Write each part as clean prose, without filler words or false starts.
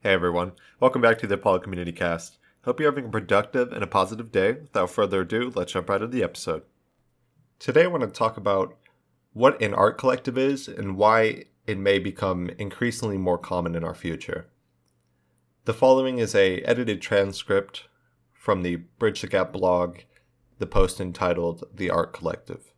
Hey everyone, welcome back to the Apollo Community Cast. Hope you're having a productive and a positive day. Without further ado, let's jump right into the episode. Today I want to talk about what an art collective is and why it may become increasingly more common in our future. The following is a edited transcript from the Bridge the Gap blog, the post entitled The Art Collective.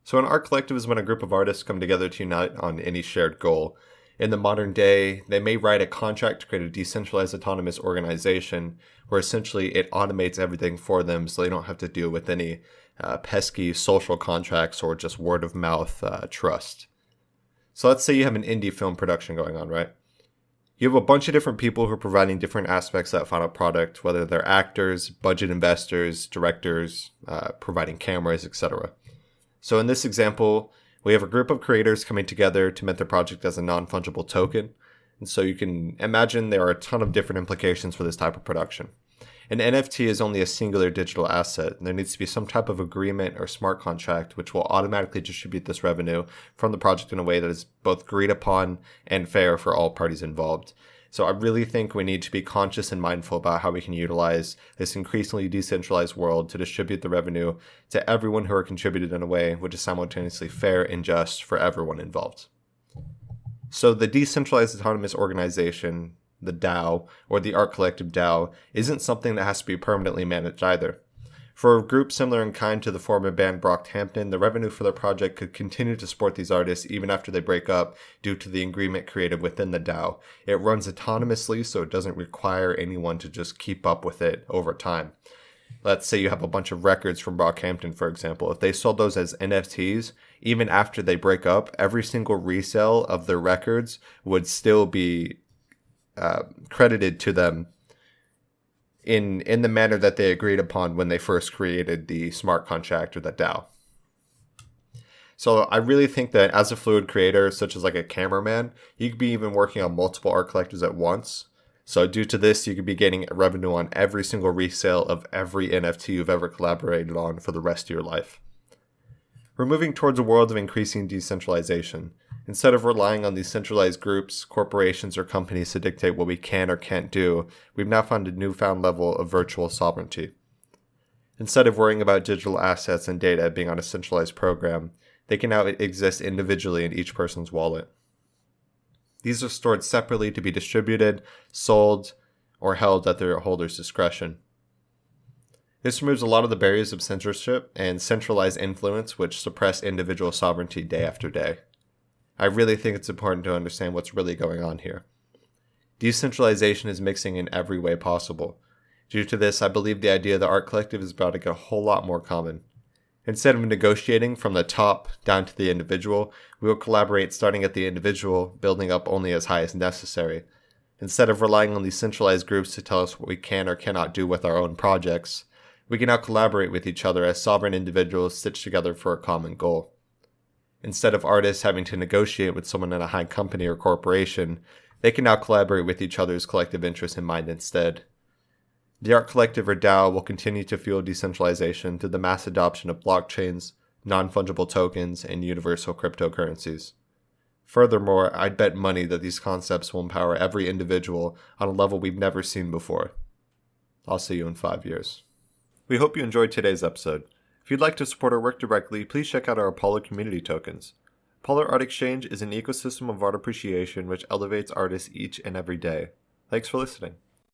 So an art collective is when a group of artists come together to unite on any shared goal. In the modern day, they may write a contract to create a decentralized autonomous organization where essentially it automates everything for them so they don't have to deal with any pesky social contracts or just word of mouth trust. So let's say you have an indie film production going on, right? You have a bunch of different people who are providing different aspects of that final product, whether they're actors, budget investors, directors, providing cameras, etc. So in this example, we have a group of creators coming together to mint their project as a non-fungible token. And so you can imagine there are a ton of different implications for this type of production. An NFT is only a singular digital asset, and there needs to be some type of agreement or smart contract which will automatically distribute this revenue from the project in a way that is both agreed upon and fair for all parties involved. So I really think we need to be conscious and mindful about how we can utilize this increasingly decentralized world to distribute the revenue to everyone who are contributed in a way which is simultaneously fair and just for everyone involved. So the Decentralized Autonomous Organization, the DAO, or the Art Collective DAO, isn't something that has to be permanently managed either. For a group similar in kind to the former band Brockhampton, the revenue for their project could continue to support these artists even after they break up due to the agreement created within the DAO. It runs autonomously, so it doesn't require anyone to just keep up with it over time. Let's say you have a bunch of records from Brockhampton, for example. If they sold those as NFTs, even after they break up, every single resale of their records would still be credited to them in the manner that they agreed upon when they first created the smart contract or the DAO. So I really think that as a fluid creator, such as like a cameraman, you could be even working on multiple art collectors at once. So due to this, you could be getting revenue on every single resale of every NFT you've ever collaborated on for the rest of your life. We're moving towards a world of increasing decentralization. Instead of relying on these centralized groups, corporations, or companies to dictate what we can or can't do, we've now found a newfound level of virtual sovereignty. Instead of worrying about digital assets and data being on a centralized program, they can now exist individually in each person's wallet. These are stored separately to be distributed, sold, or held at their holder's discretion. This removes a lot of the barriers of censorship and centralized influence which suppress individual sovereignty day after day. I really think it's important to understand what's really going on here. Decentralization is mixing in every way possible. Due to this, I believe the idea of the art collective is about to get a whole lot more common. Instead of negotiating from the top down to the individual, we will collaborate starting at the individual, building up only as high as necessary. Instead of relying on these centralized groups to tell us what we can or cannot do with our own projects, we can now collaborate with each other as sovereign individuals stitched together for a common goal. Instead of artists having to negotiate with someone in a high company or corporation, they can now collaborate with each other's collective interests in mind instead. The Art Collective or DAO will continue to fuel decentralization through the mass adoption of blockchains, non-fungible tokens, and universal cryptocurrencies. Furthermore, I'd bet money that these concepts will empower every individual on a level we've never seen before. I'll see you in 5 years. We hope you enjoyed today's episode. If you'd like to support our work directly, please check out our Apollo community tokens. Apollo Art Exchange is an ecosystem of art appreciation which elevates artists each and every day. Thanks for listening.